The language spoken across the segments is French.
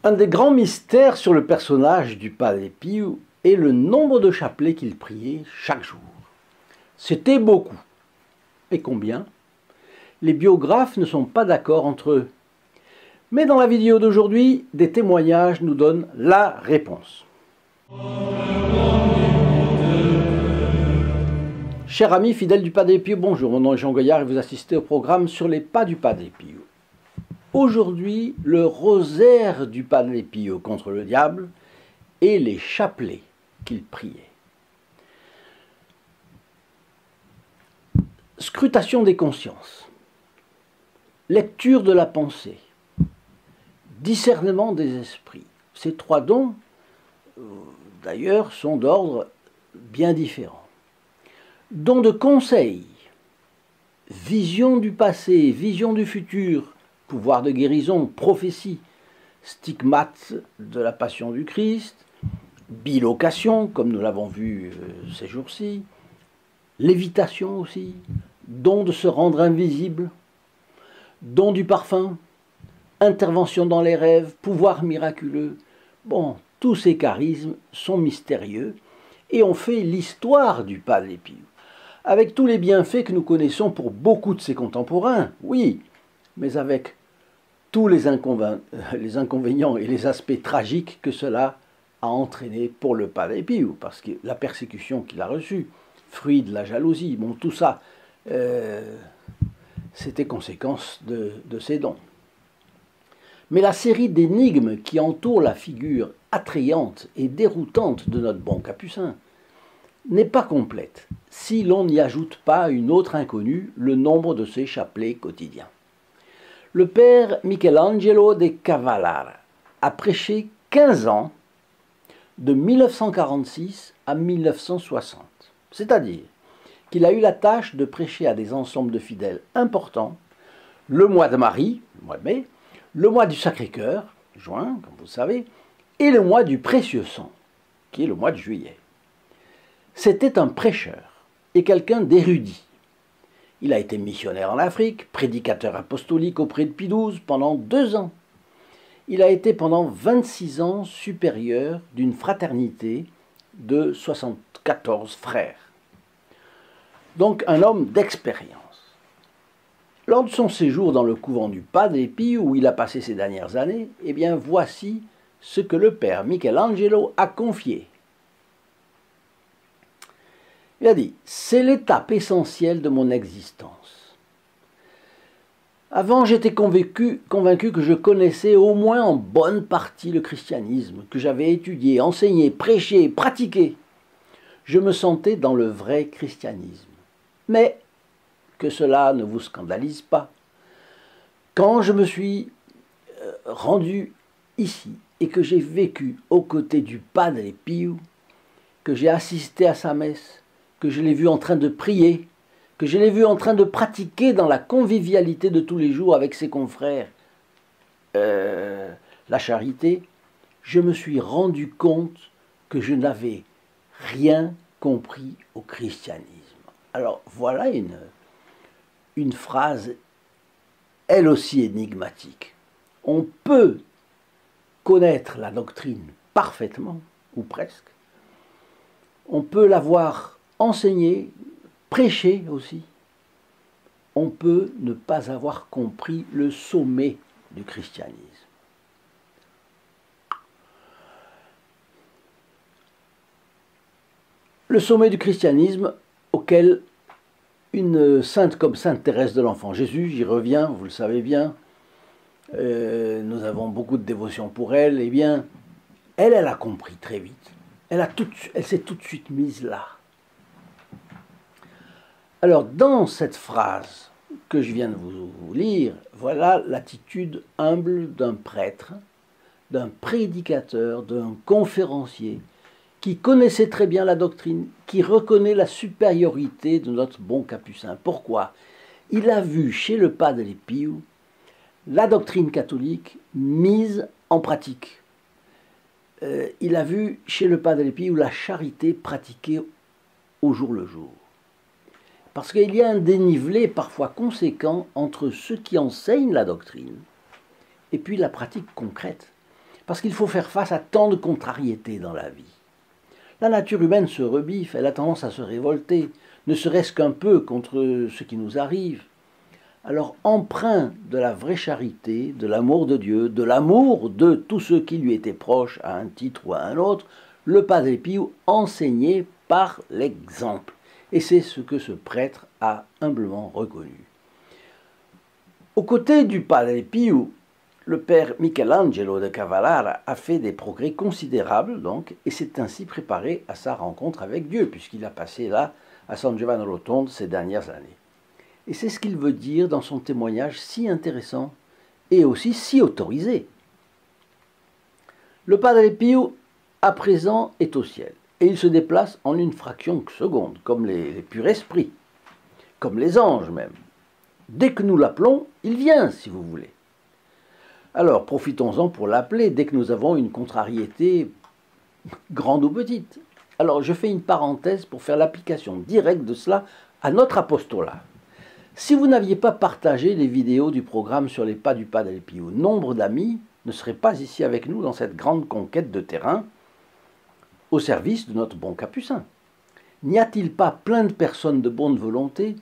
Un des grands mystères sur le personnage du Padre Pio est le nombre de chapelets qu'il priait chaque jour. C'était beaucoup. Et combien? Les biographes ne sont pas d'accord entre eux. Mais dans la vidéo d'aujourd'hui, des témoignages nous donnent la réponse. Chers amis fidèles du Padre Pio, bonjour, mon nom est Jean Goyard et vous assistez au programme sur les pas du Padre Pio. Aujourd'hui, le rosaire du Padre Pio contre le diable et les chapelets qu'il priait. Scrutation des consciences, lecture de la pensée, discernement des esprits. Ces trois dons, d'ailleurs, sont d'ordre bien différent. Don de conseil, vision du passé, vision du futur, pouvoir de guérison, prophétie, stigmate de la passion du Christ, bilocation, comme nous l'avons vu ces jours-ci, lévitation aussi, don de se rendre invisible, don du parfum, intervention dans les rêves, pouvoir miraculeux. Bon, tous ces charismes sont mystérieux et ont fait l'histoire du Padre Pio. Avec tous les bienfaits que nous connaissons pour beaucoup de ses contemporains, oui, mais avec tous les inconvénients et les aspects tragiques que cela a entraîné pour le Padre Pio, parce que la persécution qu'il a reçue, fruit de la jalousie, bon, tout ça, c'était conséquence de ses dons. Mais la série d'énigmes qui entourent la figure attrayante et déroutante de notre bon Capucin n'est pas complète si l'on n'y ajoute pas une autre inconnue, le nombre de ses chapelets quotidiens. Le père Michelangelo de Cavallara a prêché 15 ans de 1946 à 1960, c'est-à-dire qu'il a eu la tâche de prêcher à des ensembles de fidèles importants le mois de Marie, le mois de mai, le mois du Sacré-Cœur, juin, comme vous le savez, et le mois du Précieux Sang, qui est le mois de juillet. C'était un prêcheur et quelqu'un d'érudit. Il a été missionnaire en Afrique, prédicateur apostolique auprès de Pie XII pendant 2 ans. Il a été pendant 26 ans supérieur d'une fraternité de 74 frères. Donc un homme d'expérience. Lors de son séjour dans le couvent du Padre Pio, où il a passé ses dernières années, eh bien voici ce que le père Michelangelo a confié. Il a dit « C'est l'étape essentielle de mon existence. Avant, j'étais convaincu que je connaissais au moins en bonne partie le christianisme, que j'avais étudié, enseigné, prêché, pratiqué. Je me sentais dans le vrai christianisme. Mais que cela ne vous scandalise pas. Quand je me suis rendu ici et que j'ai vécu aux côtés du Padre Pio, que j'ai assisté à sa messe, que je l'ai vu en train de prier, que je l'ai vu en train de pratiquer dans la convivialité de tous les jours avec ses confrères, la charité, je me suis rendu compte que je n'avais rien compris au christianisme. Alors voilà une phrase, elle aussi énigmatique. On peut connaître la doctrine parfaitement, ou presque. On peut l'avoir enseignée, prêchée aussi. On peut ne pas avoir compris le sommet du christianisme. Le sommet du christianisme auquel une sainte comme sainte Thérèse de l'Enfant Jésus, j'y reviens, vous le savez bien, nous avons beaucoup de dévotion pour elle, eh bien, elle a compris très vite. Elle s'est tout de suite mise là. Alors, dans cette phrase que je viens de vous lire, voilà l'attitude humble d'un prêtre, d'un prédicateur, d'un conférencier, qui connaissait très bien la doctrine, qui reconnaît la supériorité de notre bon Capucin. Pourquoi? Il a vu chez le Padre Pio la doctrine catholique mise en pratique. Il a vu chez le Padre Pio la charité pratiquée au jour le jour. Parce qu'il y a un dénivelé parfois conséquent entre ceux qui enseignent la doctrine et puis la pratique concrète. parce qu'il faut faire face à tant de contrariétés dans la vie. La nature humaine se rebiffe, elle a tendance à se révolter, ne serait-ce qu'un peu contre ce qui nous arrive. Alors, empreint de la vraie charité, de l'amour de Dieu, de l'amour de tous ceux qui lui étaient proches à un titre ou à un autre, le Padre Pio enseignait par l'exemple. Et c'est ce que ce prêtre a humblement reconnu. Aux côtés du Padre Pio, le père Michelangelo de Cavallara a fait des progrès considérables, donc, et s'est ainsi préparé à sa rencontre avec Dieu, puisqu'il a passé là, à San Giovanni Rotondo, ces dernières années. Et c'est ce qu'il veut dire dans son témoignage si intéressant et aussi si autorisé. Le Padre Pio, à présent, est au ciel, et il se déplace en une fraction de seconde, comme les purs esprits, comme les anges même. Dès que nous l'appelons, il vient, si vous voulez. Alors, profitons-en pour l'appeler dès que nous avons une contrariété, grande ou petite. Alors, je fais une parenthèse pour faire l'application directe de cela à notre apostolat. Si vous n'aviez pas partagé les vidéos du programme sur les pas du Padre Pio, nombre d'amis ne seraient pas ici avec nous dans cette grande conquête de terrain au service de notre bon Capucin. N'y a-t-il pas plein de personnes de bonne volonté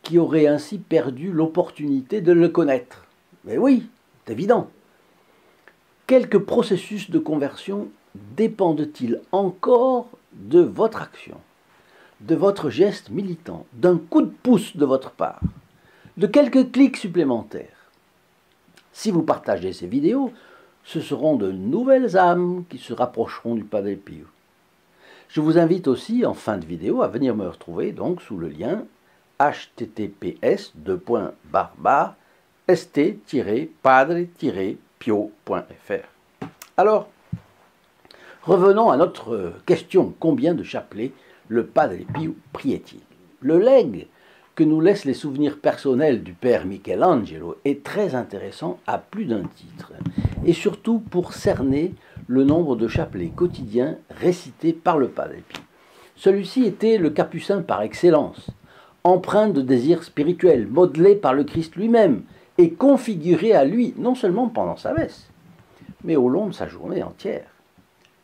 qui auraient ainsi perdu l'opportunité de le connaître? Mais oui, c'est évident. Quelques processus de conversion dépendent-ils encore de votre action, de votre geste militant, d'un coup de pouce de votre part, de quelques clics supplémentaires? Si vous partagez ces vidéos, ce seront de nouvelles âmes qui se rapprocheront du Padre Pio. Je vous invite aussi, en fin de vidéo, à venir me retrouver donc sous le lien https://st-padre-pio.fr. Alors, revenons à notre question. Combien de chapelets le Padre Pio priait-il? Le legs que nous laissent les souvenirs personnels du père Michelangelo est très intéressant à plus d'un titre, et surtout pour cerner le nombre de chapelets quotidiens récités par le Padre Pio. Celui-ci était le capucin par excellence, empreint de désirs spirituels, modelé par le Christ lui-même, et configuré à lui, non seulement pendant sa messe, mais au long de sa journée entière.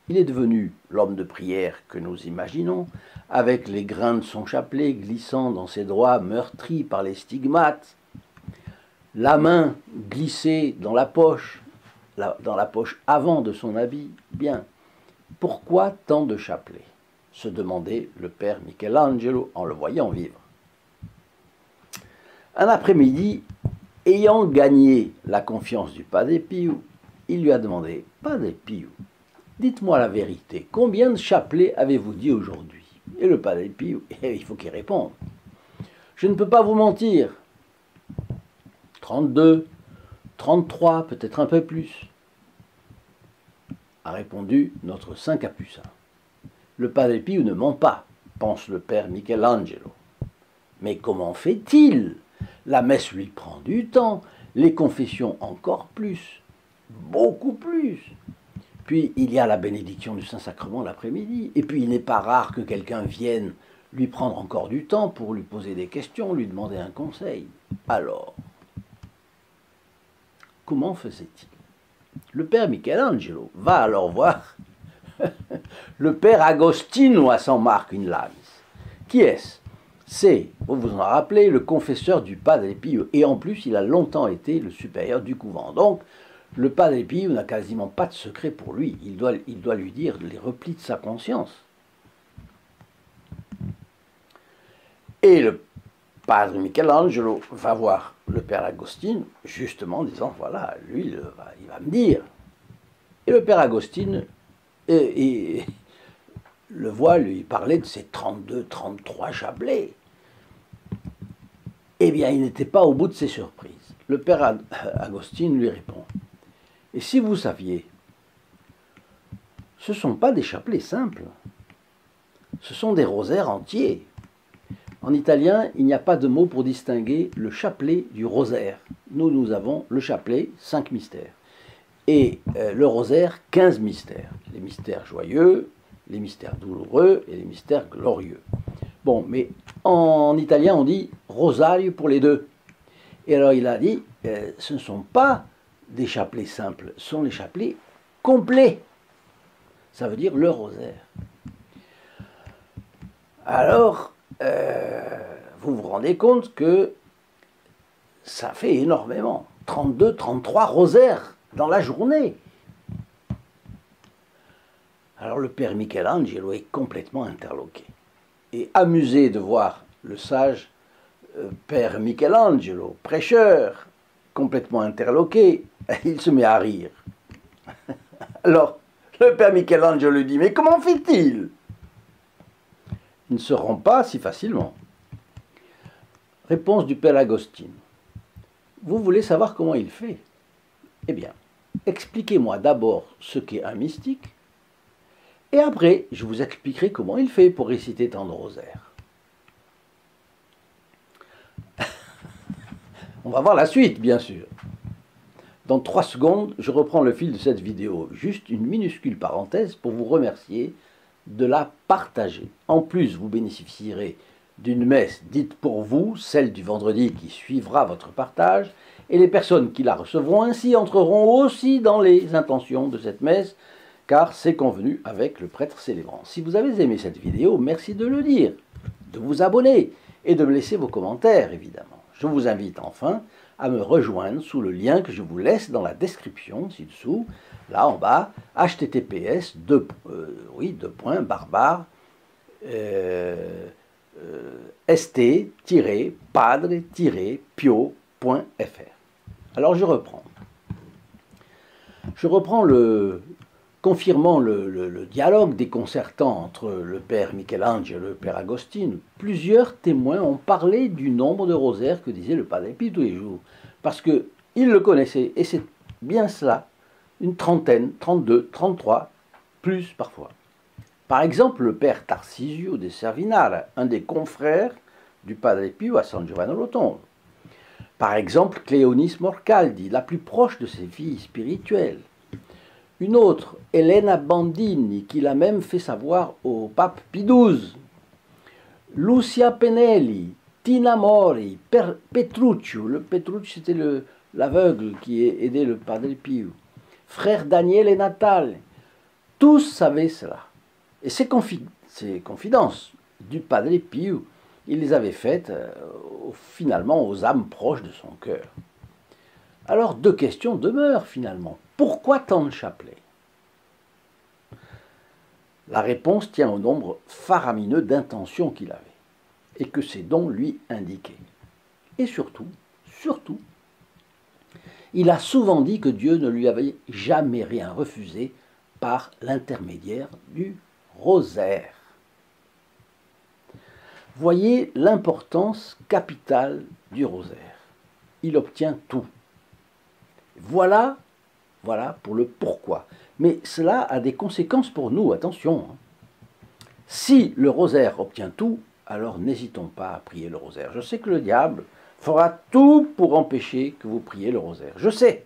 Il est devenu l'homme de prière que nous imaginons, avec les grains de son chapelet glissant dans ses doigts meurtris par les stigmates, la main glissée dans la poche avant de son habit. Bien, pourquoi tant de chapelets? Se demandait le père Michelangelo en le voyant vivre. Un après-midi, ayant gagné la confiance du Padre Pio, il lui a demandé: Padre Pio, dites-moi la vérité, combien de chapelets avez-vous dit aujourd'hui? Et le Padre Pio, il faut qu'il réponde. Je ne peux pas vous mentir. 32, 33, peut-être un peu plus, a répondu notre saint Capucin. Le Padre Pio ne ment pas, pense le père Michelangelo. Mais comment fait-il? La messe lui prend du temps, les confessions encore plus, beaucoup plus. Puis il y a la bénédiction du Saint-Sacrement l'après-midi. Et puis il n'est pas rare que quelqu'un vienne lui prendre encore du temps pour lui poser des questions, lui demander un conseil. Alors, comment faisait-il? Le père Michelangelo va alors voir le père Agostino à San Marc in Lamis. Qui est-ce? C'est, vous vous en rappelez, le confesseur du Padre Pio. Et en plus, il a longtemps été le supérieur du couvent. Donc, le Padre Pio n'a quasiment pas de secret pour lui. Il doit lui dire les replis de sa conscience. Et le Padre Michelangelo va voir le père Agostino, justement en disant, voilà, lui, il va me dire. Et le père Agostino le voit lui parler de ses 32, 33 chapelets. Eh bien, il n'était pas au bout de ses surprises. Le père Agostino lui répond: et si vous saviez, ce ne sont pas des chapelets simples, ce sont des rosaires entiers. En italien, il n'y a pas de mot pour distinguer le chapelet du rosaire. Nous avons le chapelet, 5 mystères, et le rosaire, 15 mystères. Les mystères joyeux, les mystères douloureux et les mystères glorieux. Bon, mais en italien, on dit rosario pour les deux. Et alors il a dit, ce ne sont pas des chapelets simples, ce sont les chapelets complet. Ça veut dire le rosaire. Alors, vous vous rendez compte que ça fait énormément. 32, 33 rosaires dans la journée. Alors le père Michelangelo est complètement interloqué. Et amusé de voir le sage père Michelangelo, prêcheur, complètement interloqué, il se met à rire. Alors, le père Michelangelo lui dit, mais comment fait-il? Il ne se rend pas si facilement. Réponse du père Agostino. Vous voulez savoir comment il fait? Eh bien, expliquez-moi d'abord ce qu'est un mystique, et après, je vous expliquerai comment il fait pour réciter tant de rosaires. On va voir la suite, bien sûr. Dans 3 secondes, je reprends le fil de cette vidéo. Juste une minuscule parenthèse pour vous remercier de la partager. En plus, vous bénéficierez d'une messe dite pour vous, celle du vendredi qui suivra votre partage, et les personnes qui la recevront ainsi entreront aussi dans les intentions de cette messe, car c'est convenu avec le prêtre célébrant. Si vous avez aimé cette vidéo, merci de le dire, de vous abonner et de me laisser vos commentaires, évidemment. Je vous invite enfin à me rejoindre sous le lien que je vous laisse dans la description ci-dessous, là en bas, https st-padre-pio.fr. Alors je reprends. Confirmant le dialogue déconcertant entre le père Michelangelo et le père Agostino, plusieurs témoins ont parlé du nombre de rosaires que disait le Padre Pio tous les jours, parce qu'ils le connaissaient, et c'est bien cela, une trentaine, 32, 33, plus parfois. Par exemple, le père Tarsisio de Servinara, un des confrères du Padre Pio à San Giovanni Rotondo. Par exemple, Cléonis Morcaldi, la plus proche de ses filles spirituelles. Une autre, Elena Bandini, qui l'a même fait savoir au pape Pie XII. Lucia Penelli, Tina Mori, Petruccio. Le Petruccio, c'était l'aveugle qui aidait le Padre Pio. Frère Daniel et Natale. Tous savaient cela. Et ces confidences du Padre Pio, il les avait faites finalement aux âmes proches de son cœur. Alors 2 questions demeurent finalement. Pourquoi tant de chapelets? La réponse tient au nombre faramineux d'intentions qu'il avait et que ses dons lui indiquaient. Et surtout, il a souvent dit que Dieu ne lui avait jamais rien refusé par l'intermédiaire du rosaire. Voyez l'importance capitale du rosaire. Il obtient tout. Voilà pour le pourquoi. Mais cela a des conséquences pour nous, attention. Si le rosaire obtient tout, alors n'hésitons pas à prier le rosaire. Je sais que le diable fera tout pour empêcher que vous priez le rosaire. Je sais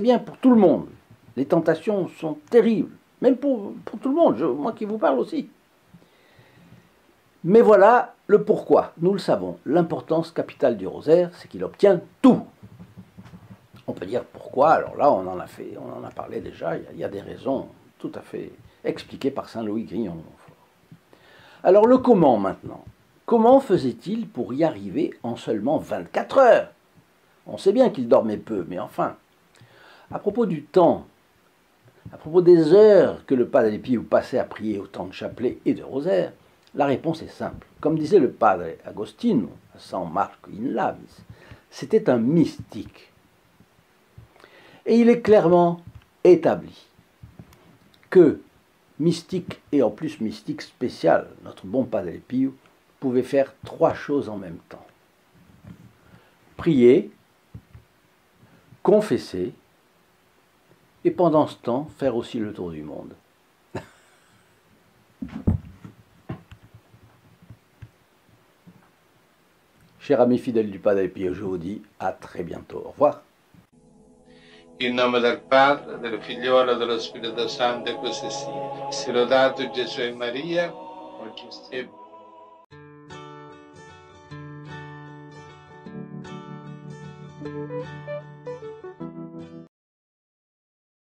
bien pour tout le monde. Les tentations sont terribles, même pour tout le monde, moi qui vous parle aussi. Mais voilà le pourquoi, nous le savons. L'importance capitale du rosaire, c'est qu'il obtient tout. On peut dire pourquoi, alors là on en a parlé déjà, il y a des raisons tout à fait expliquées par Saint Louis Grignon. Alors le comment maintenant? Comment faisait-il pour y arriver en seulement 24 heures? On sait bien qu'il dormait peu, mais enfin, à propos du temps, à propos des heures que le Padre Pio passait à prier autant de chapelets et de rosaires, la réponse est simple. Comme disait le Padre Agostino, à San Marco in Lamis, c'était un mystique. Et il est clairement établi que mystique, et en plus mystique spécial, notre bon Padre Pio, pouvait faire 3 choses en même temps. Prier, confesser, et pendant ce temps, faire aussi le tour du monde. Chers amis fidèles du Padre Pio, je vous dis à très bientôt. Au revoir. In nome del Padre, del Figliolo e dello Spirito Santo, e così sia. Sia lodato Gesù e Maria, oggi e